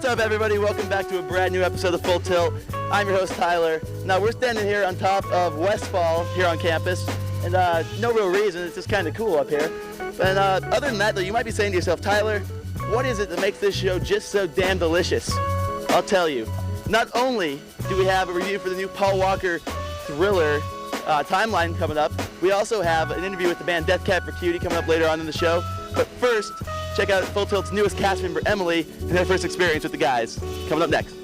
up, everybody? Welcome back to a brand new episode of Full Tilt. I'm your host, Tyler. Now, we're standing here on top of Westfall here on campus, and no real reason, it's just kind of cool up here. And other than that, though, you might be saying to yourself, Tyler, what is it that makes this show just so damn delicious? I'll tell you. Not only do we have a review for the new Paul Walker thriller timeline coming up, we also have an interview with the band Death Cab for Cutie coming up later on in the show. But first, check out Full Tilt's newest cast member, Emily, and her first experience with the guys. Coming up next.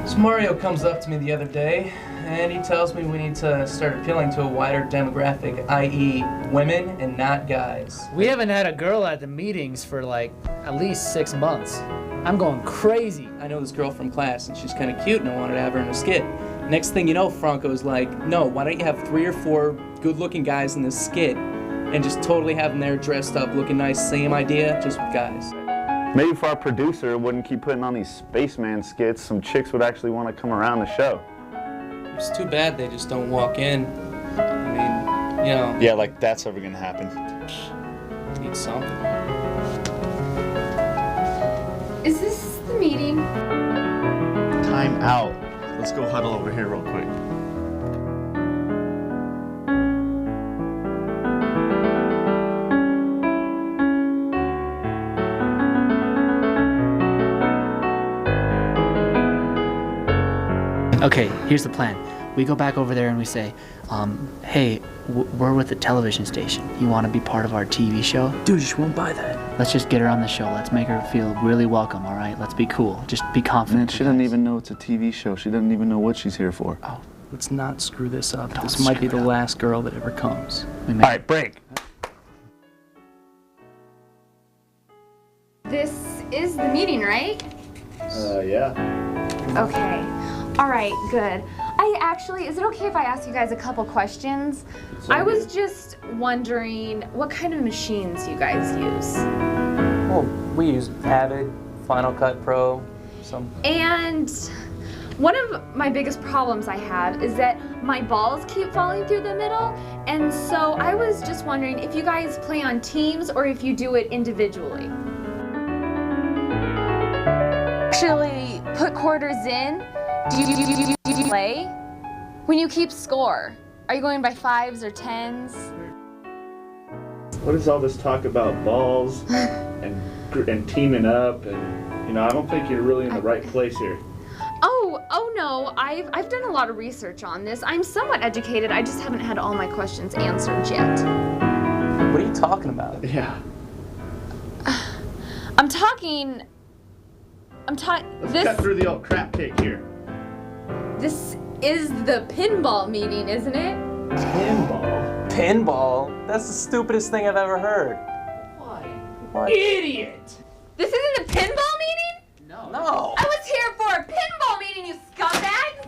So Mario comes up to me the other day, and he tells me we need to start appealing to a wider demographic, i.e. women and not guys. We haven't had a girl at the meetings for like at least 6 months. I'm going crazy. I know this girl from class, and she's kind of cute, and I wanted to have her in a skit. Next thing you know, Franco's like, no, why don't you have 3 or 4 good-looking guys in this skit and just totally have them there dressed up, looking nice, same idea, just with guys. Maybe if our producer wouldn't keep putting on these spaceman skits, some chicks would actually want to come around the show. It's too bad they just don't walk in. I mean, you know. Yeah, like that's ever gonna happen. Need something. Is this the meeting? Time out. Let's go huddle over here real quick. Okay, here's the plan. We go back over there and we say, hey, we're with the television station. You want to be part of our TV show? Dude, she won't buy that. Let's just get her on the show. Let's make her feel really welcome, all right? Let's be cool. Just be confident. Man, she doesn't even know it's a TV show. She doesn't even know what she's here for. Oh, let's not screw this up. Don't This might be screw the it up. last girl that ever comes. All right, break. This is the meeting, right? Yeah. Okay. All right, good. Is it okay if I ask you guys a couple questions? I was just wondering what kind of machines you guys use. Well, we use Avid, Final Cut Pro, some. And one of my biggest problems I have is that my balls keep falling through the middle, and so I was just wondering if you guys play on teams or if you do it individually. Actually, put quarters in. Do you play? When you keep score, are you going by 5s or 10s? What is all this talk about balls and teaming up and I don't think you're really in the right place here. Oh no, I've done a lot of research on this. I'm somewhat educated, I just haven't had all my questions answered yet. What are you talking about? Yeah. Let's cut through the old crap cake here. This is the pinball meeting, isn't it? Pinball? Pinball? That's the stupidest thing I've ever heard. What? Idiot! This isn't a pinball meeting? No. I was here for a pinball meeting, you scumbags!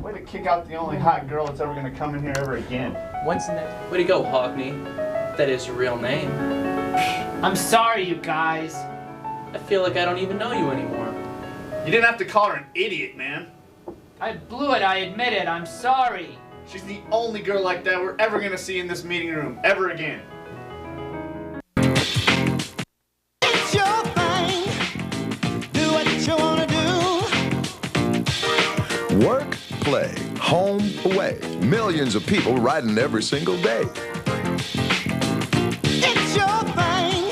Way to kick out the only hot girl that's ever gonna come in here ever again. When's the next? Way to go, Hockney. That is your real name. I'm sorry, you guys. I feel like I don't even know you anymore. You didn't have to call her an idiot, man. I blew it, I admit it. I'm sorry. She's the only girl like that we're ever gonna see in this meeting room, ever again. It's your thing. Do what you wanna do. Work, play, home, away. Millions of people riding every single day. It's your thing.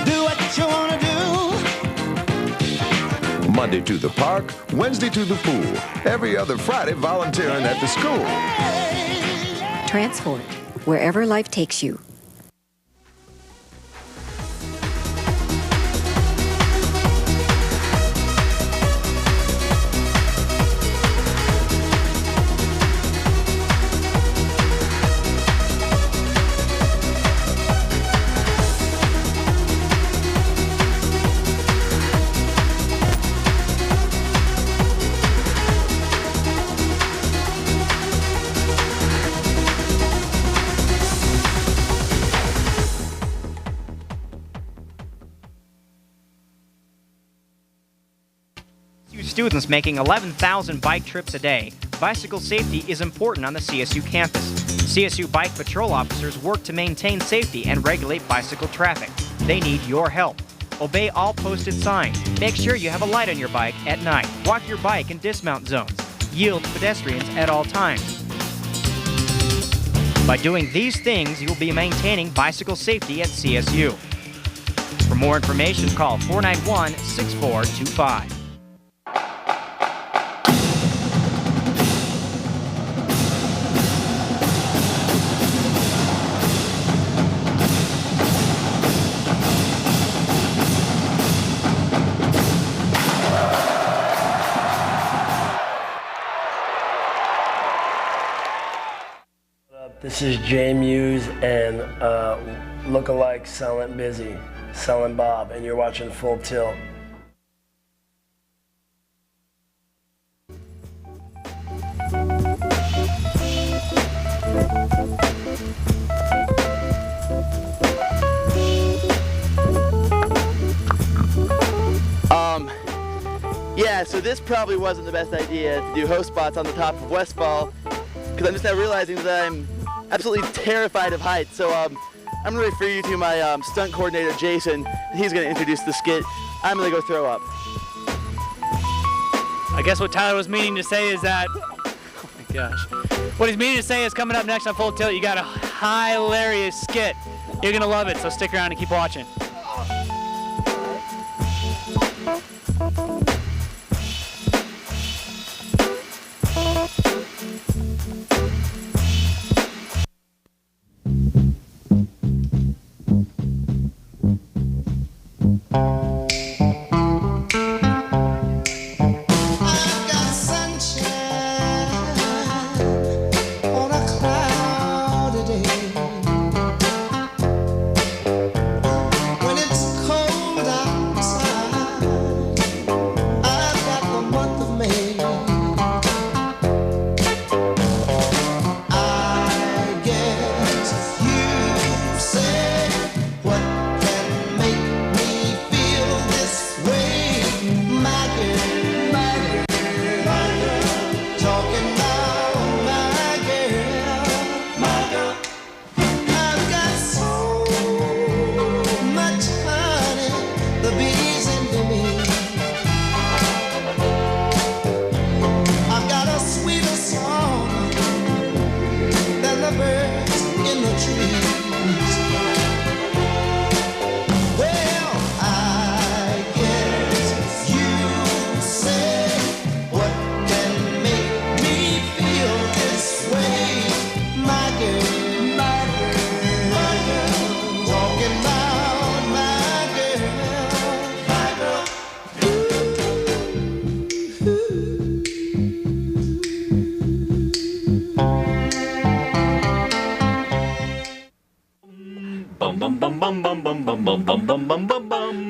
Do what you wanna do. Monday to the park, Wednesday to the pool. Every other Friday volunteering at the school. Transform, wherever life takes you. Students making 11,000 bike trips a day. bicycle safety is important on the CSU campus. CSU Bike Patrol officers work to maintain safety and regulate bicycle traffic. They need your help. Obey all posted signs. Make sure you have a light on your bike at night. Walk your bike in dismount zones. Yield to pedestrians at all times. By doing these things, you will be maintaining bicycle safety at CSU. For more information, call 491-6425. This is Jay Muse and lookalike Silent Busy, Selling Bob, and you're watching Full Tilt. Yeah, so this probably wasn't the best idea to do host spots on the top of Westfall, because I'm just now realizing that I'm absolutely terrified of heights. So I'm going to refer you to my stunt coordinator, Jason. He's going to introduce the skit. I'm going to go throw up. I guess what Tyler was meaning to say is that, oh my gosh. What he's meaning to say is coming up next on Full Tilt, you got a hilarious skit. You're going to love it, so stick around and keep watching.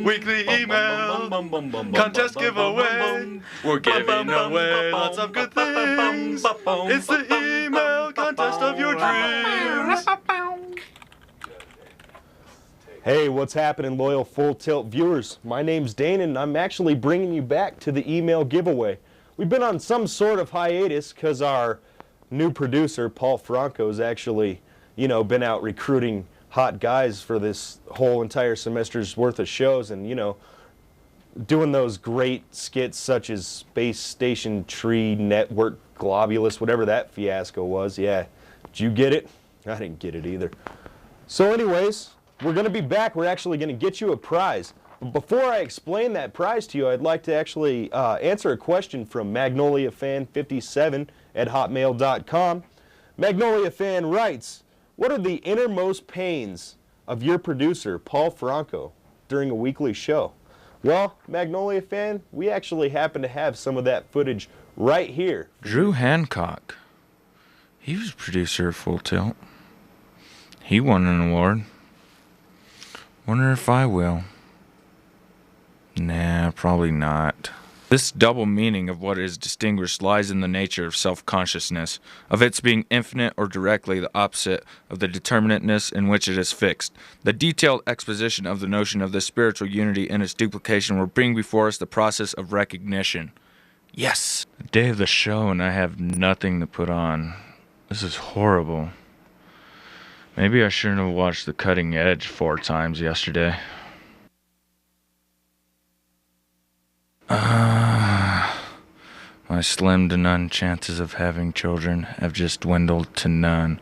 Weekly email, contest giveaway. We're giving away lots of good things. It's the email contest of your dreams. Hey, what's happening, loyal Full Tilt viewers? My name's Dane, and I'm actually bringing you back to the email giveaway. We've been on some sort of hiatus because our new producer, Paul Franco, has actually, been out recruiting hot guys for this whole entire semester's worth of shows, and doing those great skits such as Space Station Tree Network Globulus, whatever that fiasco was. Yeah, did you get it? I didn't get it either. So anyways, we're going to be back. We're actually going to get you a prize. But before I explain that prize to you, I'd like to actually answer a question from MagnoliaFan57 at hotmail.com. Magnolia Fan writes, what are the innermost pains of your producer, Paul Franco, during a weekly show? Well, Magnolia Fan, we actually happen to have some of that footage right here. Drew Hancock. He was producer of Full Tilt. He won an award. Wonder if I will. Nah, probably not. This double meaning of what is distinguished lies in the nature of self-consciousness, of its being infinite or directly the opposite of the determinateness in which it is fixed. The detailed exposition of the notion of this spiritual unity and its duplication will bring before us the process of recognition. Yes! The day of the show and I have nothing to put on. This is horrible. Maybe I shouldn't have watched The Cutting Edge 4 times yesterday. My slim to none chances of having children have just dwindled to none.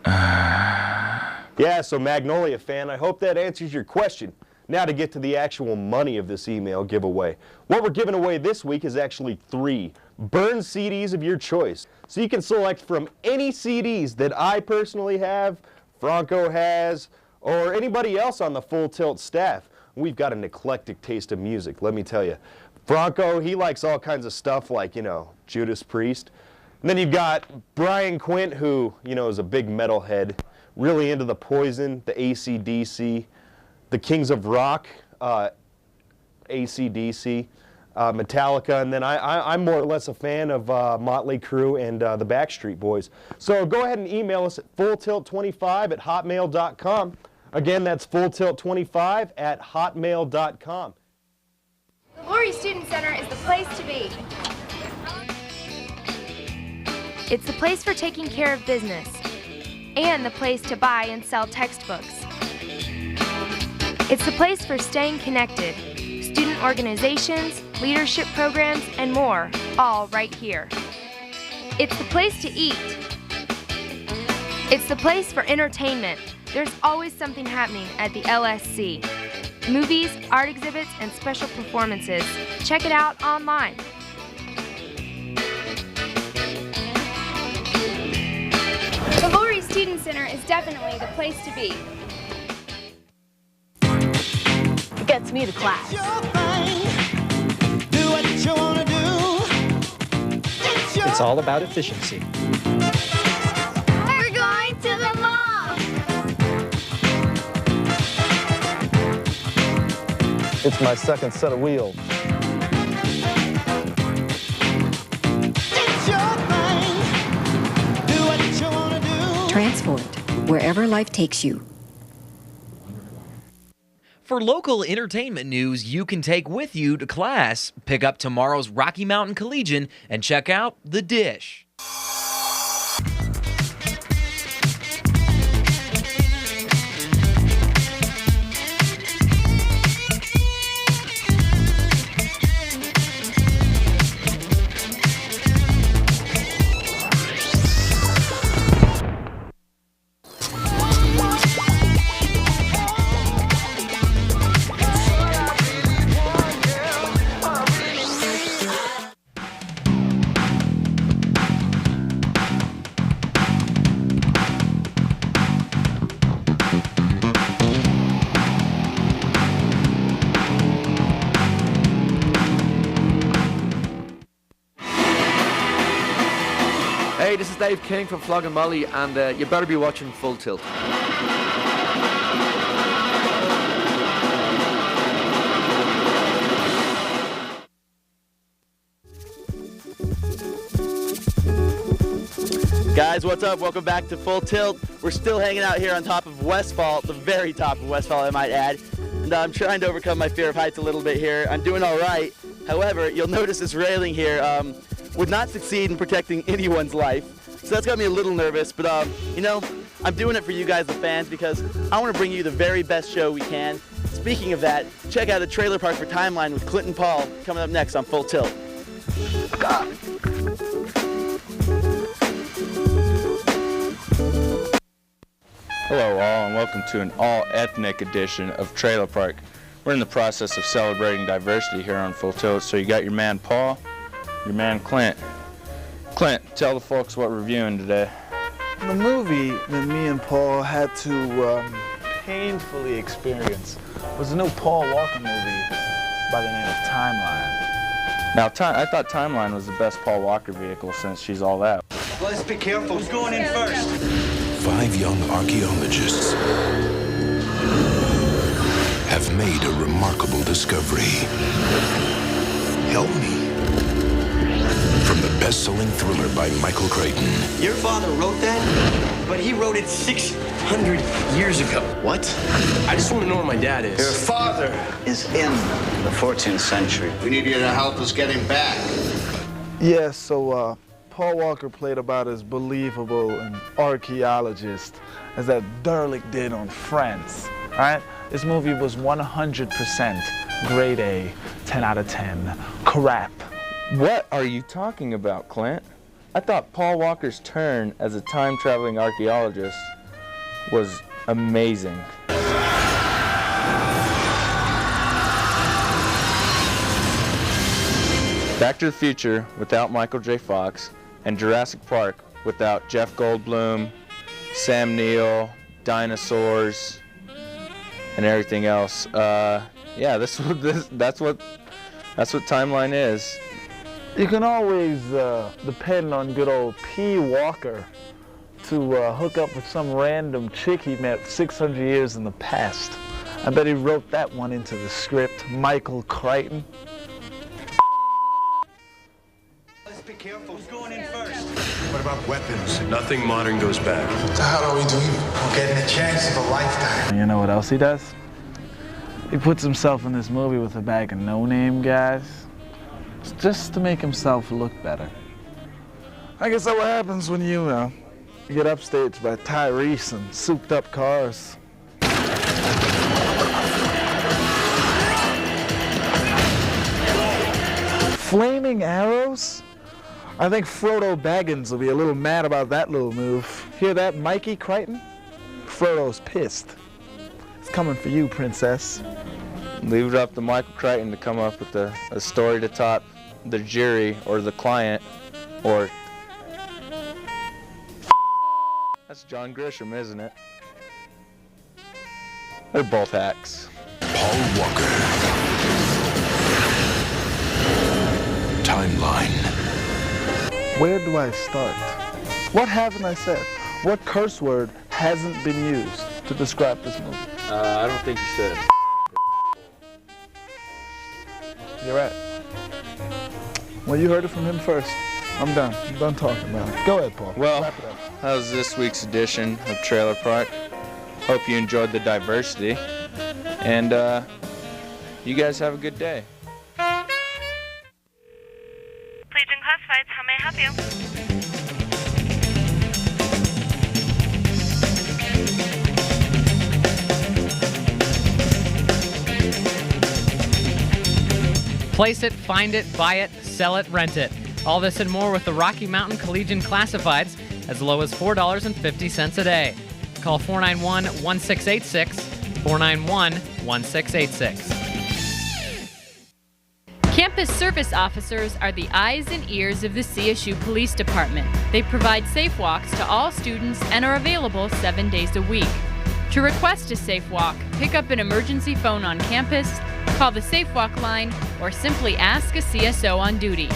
Yeah, so Magnolia fan, I hope that answers your question. Now to get to the actual money of this email giveaway. What we're giving away this week is actually 3 burn CDs of your choice. So you can select from any CDs that I personally have, Franco has, or anybody else on the Full Tilt staff. We've got an eclectic taste of music, let me tell you. Franco, he likes all kinds of stuff like, Judas Priest. And then you've got Brian Quint, who, is a big metalhead, really into the Poison, the AC/DC, the Kings of Rock, AC/DC, Metallica, and then I'm more or less a fan of Motley Crue and the Backstreet Boys. So go ahead and email us at fulltilt25@hotmail.com. Again, that's fulltilt25@hotmail.com. The Lori Student Center is the place to be. It's the place for taking care of business and the place to buy and sell textbooks. It's the place for staying connected, student organizations, leadership programs, and more, all right here. It's the place to eat. It's the place for entertainment. There's always something happening at the LSC. Movies, art exhibits, and special performances. Check it out online. The Lori Student Center is definitely the place to be. It gets me to class. Do what you wanna do. It's all about efficiency. We're going to the mall. It's my second set of wheels. Transport, wherever life takes you. For local entertainment news you can take with you to class, pick up tomorrow's Rocky Mountain Collegian and check out The Dish. Hey, this is Dave King from Flog and Molly, and you better be watching Full Tilt. Guys, what's up? Welcome back to Full Tilt. We're still hanging out here on top of Westfall, the very top of Westfall, I might add. And I'm trying to overcome my fear of heights a little bit here. I'm doing all right. However, you'll notice this railing here would not succeed in protecting anyone's life. So that's got me a little nervous, but I'm doing it for you guys, the fans, because I want to bring you the very best show we can. Speaking of that, check out a Trailer Park for Timeline with Clint and Paul coming up next on Full Tilt. Hello all, and welcome to an all-ethnic edition of Trailer Park. We're in the process of celebrating diversity here on Full Tilt, so you got your man Paul, your man Clint. Clint, tell the folks what we're reviewing today. The movie that me and Paul had to painfully experience was the new Paul Walker movie by the name of Timeline. Now, I thought Timeline was the best Paul Walker vehicle since she's all that. Let's be careful. Who's going in first? 5 young archaeologists have made a remarkable discovery. Help me. From the best-selling thriller by Michael Crichton. Your father wrote that, but he wrote it 600 years ago. What? I just want to know where my dad is. Your father is in the 14th century. We need you to help us get him back. Yeah, so Paul Walker played about as believable an archaeologist as that derelict did on France, right? This movie was 100% grade A, 10 out of 10, crap. What are you talking about, Clint? I thought Paul Walker's turn as a time-traveling archaeologist was amazing. Back to the Future without Michael J. Fox, and Jurassic Park without Jeff Goldblum, Sam Neill, dinosaurs, and everything else. Yeah, that's what timeline is. You can always depend on good old P. Walker to hook up with some random chick he met 600 years in the past. I bet he wrote that one into the script, Michael Crichton. Let's be careful. Who's going in first? What about weapons? Nothing modern goes back. What the hell are we doing? We're getting a chance of a lifetime. And you know what else he does? He puts himself in this movie with a bag of no-name guys, just to make himself look better. I guess that's what happens when you get upstaged by Tyrese and souped-up cars. Flaming arrows? I think Frodo Baggins will be a little mad about that little move. Hear that, Mikey Crichton? Frodo's pissed. It's coming for you, princess. Leave it up to Michael Crichton to come up with a story to top the jury or the client, or... That's John Grisham, isn't it? They're both hacks. Paul Walker. Timeline. Where do I start? What haven't I said? What curse word hasn't been used to describe this movie? I don't think you said. You're right. Well, you heard it from him first. I'm done. I'm done talking about it. Go ahead, Paul. Well, wrap it up. that was this week's edition of Trailer Park. Hope you enjoyed the diversity. And you guys have a good day. Agent Classifieds, how may I help you? Place it, find it, buy it, sell it, rent it. All this and more with the Rocky Mountain Collegian Classifieds, as low as $4.50 a day. Call 491-1686, 491-1686. Campus service officers are the eyes and ears of the CSU Police Department. They provide safe walks to all students and are available 7 days a week. To request a safe walk, pick up an emergency phone on campus, call the Safe Walk line, or simply ask a CSO on duty.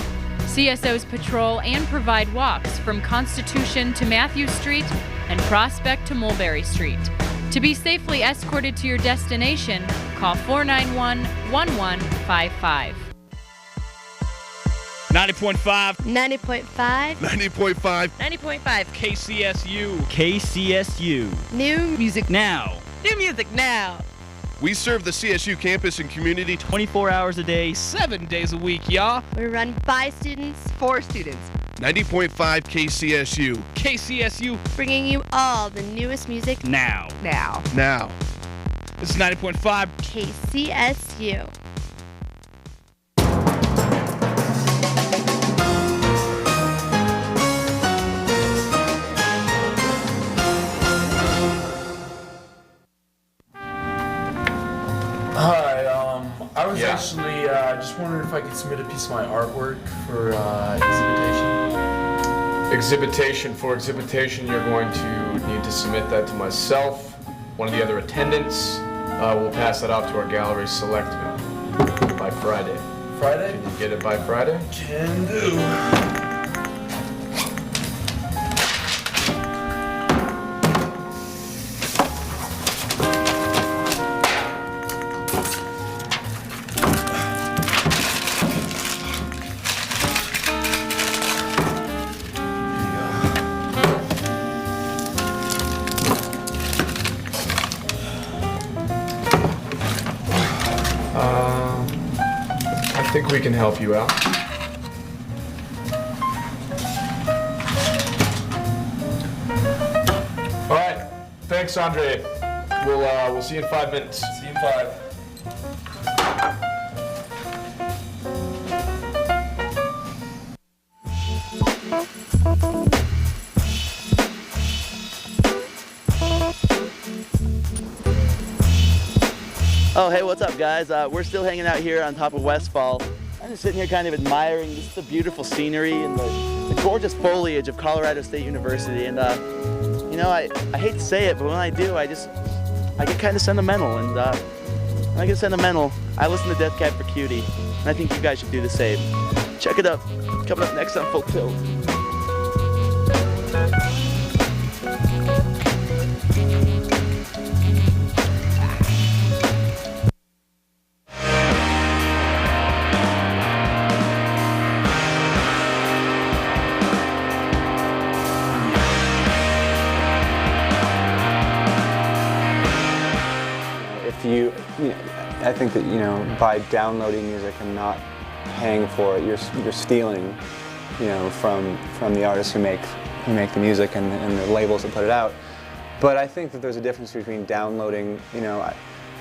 CSOs patrol and provide walks from Constitution to Matthews Street and Prospect to Mulberry Street. To be safely escorted to your destination, call 491-1155. 90.5. 90.5. 90.5. 90.5. KCSU. KCSU. New music now. New music now. We serve the CSU campus and community 24 hours a day, 7 days a week, y'all. We're run by students, for students. 90.5 KCSU. KCSU. Bringing you all the newest music now. Now. Now. This is 90.5 KCSU. Hi, I was actually just wondering if I could submit a piece of my artwork for exhibitation. For exhibitation, you're going to need to submit that to myself, one of the other attendants. We'll pass that off to our gallery selectman by Friday. Friday? Can you get it by Friday? Can do. I think we can help you out. Thanks, Andre. We'll see you in 5 minutes. See you in 5. Oh, hey, what's up, guys? We're still hanging out here on top of Westfall. I'm just sitting here kind of admiring just the beautiful scenery and the gorgeous foliage of Colorado State University. And, you know, I hate to say it, but when I do, I get kind of sentimental. And when I get sentimental, I listen to Death Cab for Cutie. And I think you guys should do the same. Check it out. Coming up next on Full Tilt. I think that, you know, by downloading music and not paying for it, you're stealing, you know, from the artists who make the music and the labels that put it out. But I think that there's a difference between downloading, you know,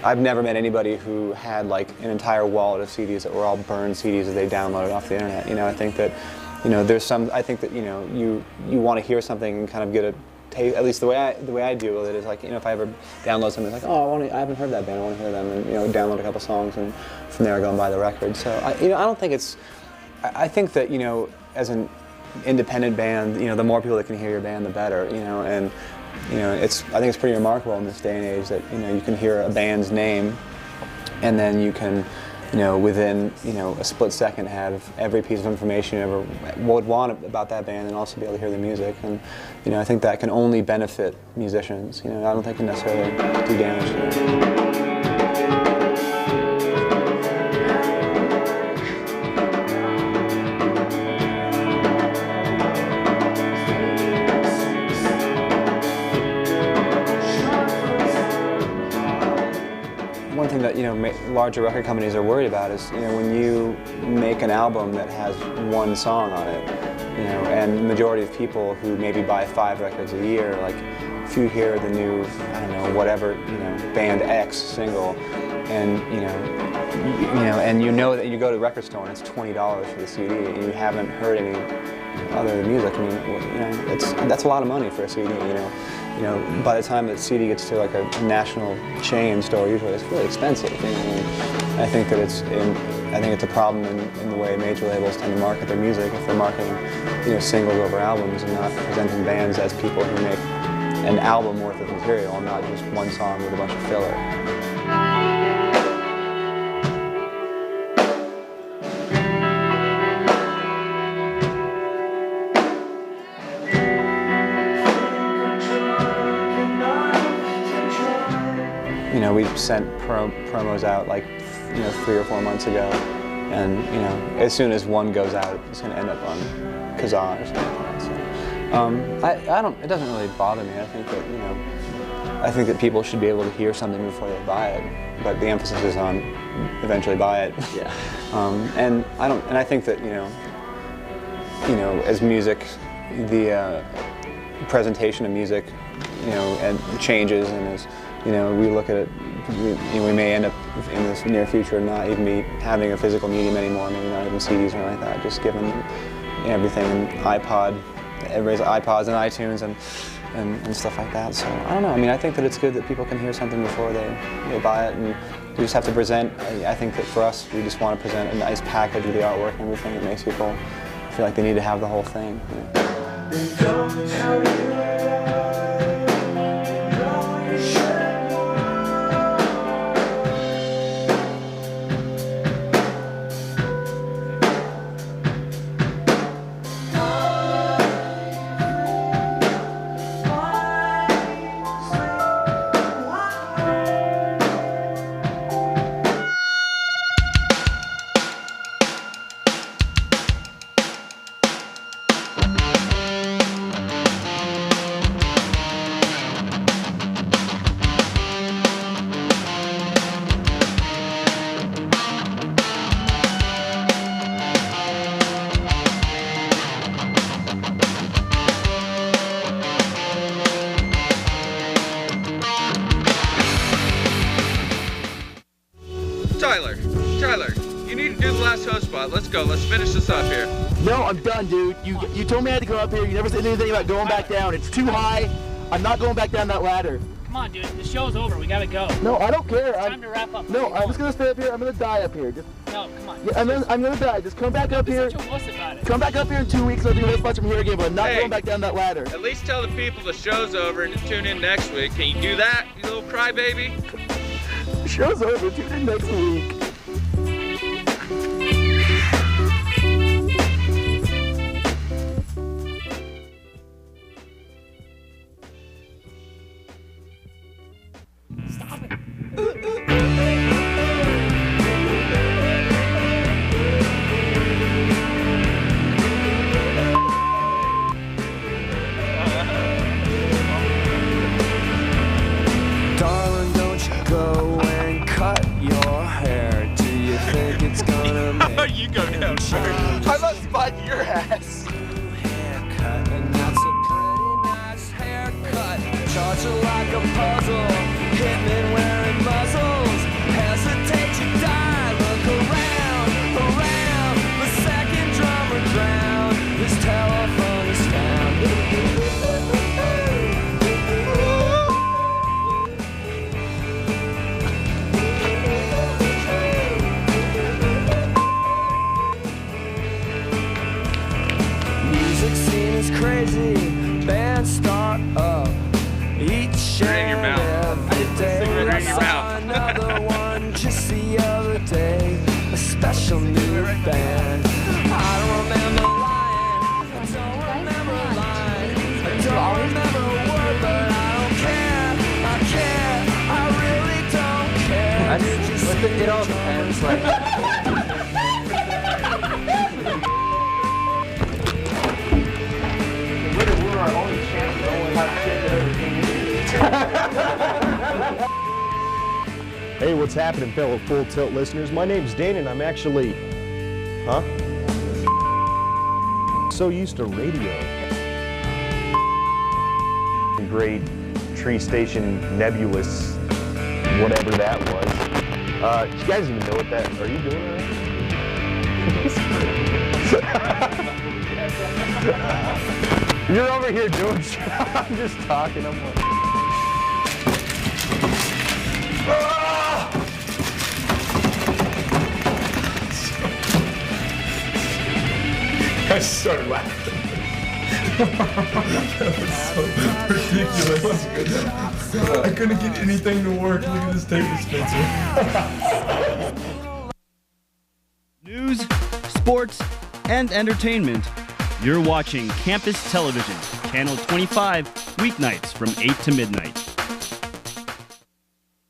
I've never met anybody who had like an entire wallet of CDs that were all burned CDs that they downloaded off the internet. You know, I think that, you know, I think that, you know, you want to hear something and kind of get a taste, at least the way I deal with it is like, you know, if I ever download something, it's like, oh, I haven't heard that band, I want to hear them, and, you know, download a couple songs, and from there I go and buy the record. So, you know, I don't think it's, I think that, you know, as an independent band, you know, the more people that can hear your band, the better, you know, and, you know, I think it's pretty remarkable in this day and age that, you know, you can hear a band's name, and then you can, you know, within, you know, a split second have every piece of information you ever would want about that band, and also be able to hear the music. And, you know, I think that can only benefit musicians. You know, I don't think it can necessarily do damage to them. One thing that, you know, larger record companies are worried about is, you know, when you make an album that has one song on it, you know, and the majority of people who maybe buy 5 records a year, like, if you hear the new, I don't know, whatever, you know, band X single, and and you know that you go to the record store and it's $20 for the CD, and you haven't heard any other music. I mean, you know, that's a lot of money for a CD. You know, by the time that CD gets to like a national chain store, usually it's really expensive. You know? And I think that it's a problem in the way major labels tend to market their music. If they're marketing, you know, singles over albums and not presenting bands as people who make an album worth of material, and not just one song with a bunch of filler. You know, we sent promos out like, you know, 3 or 4 months ago, and, you know, as soon as one goes out, it's going to end up on Kazaa or something like that. So, it doesn't really bother me. I think that, you know, I think that people should be able to hear something before they buy it, but the emphasis is on eventually buy it. Yeah. And I think that, you know, as music, the presentation of music, you know, and changes, and as, you know, we look at it, we may end up in this near future not even be having a physical medium anymore, maybe not even CDs or anything like that, just given everything in iPod, everybody's iPods and iTunes and stuff like that. So I don't know, I mean, I think that it's good that people can hear something before they buy it, and we just have to present, I think that for us, we just want to present a nice package with the artwork and everything that makes people feel like they need to have the whole thing. You know? Tyler, you need to do the last host spot. Let's go. Let's finish this up here. No, I'm done, dude. You told me I had to go up here. You never said anything about going back down. It's too high. I'm not going back down that ladder. Come on, dude. The show's over. We gotta go. No, I don't care. It's time to wrap up. No, I'm just gonna stay up here. I'm gonna die up here. No, come on. Yeah, I'm gonna die. Just come back up here. Such a wuss about it. Come back up here in 2 weeks. I'll do this much from here again, but I'm not Hey. going back down that ladder. At least tell the people the show's over and to tune in next week. Can you do that, you little crybaby? The show's over. Tune in next week. Darling, don't you go and cut your hair. Do you think it's gonna make You go down first. I must find your ass. haircut? And that's a pretty nice haircut. Charge you like a puzzle. Hitmen wearing muzzles. Hesitate to die. Look around. The second drummer drowned. This telephone is found. Music scene is crazy. Bands start up. Each Right in your mouth. and every day. Right in your I saw mouth. another one just the other day. A special new band. I don't remember lying. I don't remember lying. I don't remember a word, but I don't care. I care. I really don't care. It all depends. Like, We're our only chance to know how shit that ever came in. Hey, what's happening, fellow Full Tilt listeners? My name's Dane, and I'm actually... Huh? So used to radio. Great tree station nebulous, whatever that was. Do you guys even know what that... Are you doing that? You're over here doing shit. I'm just talking. I'm like... I started laughing. That was so ridiculous. I couldn't get anything to work. Look at this tape dispenser. News, sports, and entertainment. You're watching Campus Television, Channel 25, weeknights from 8 to midnight.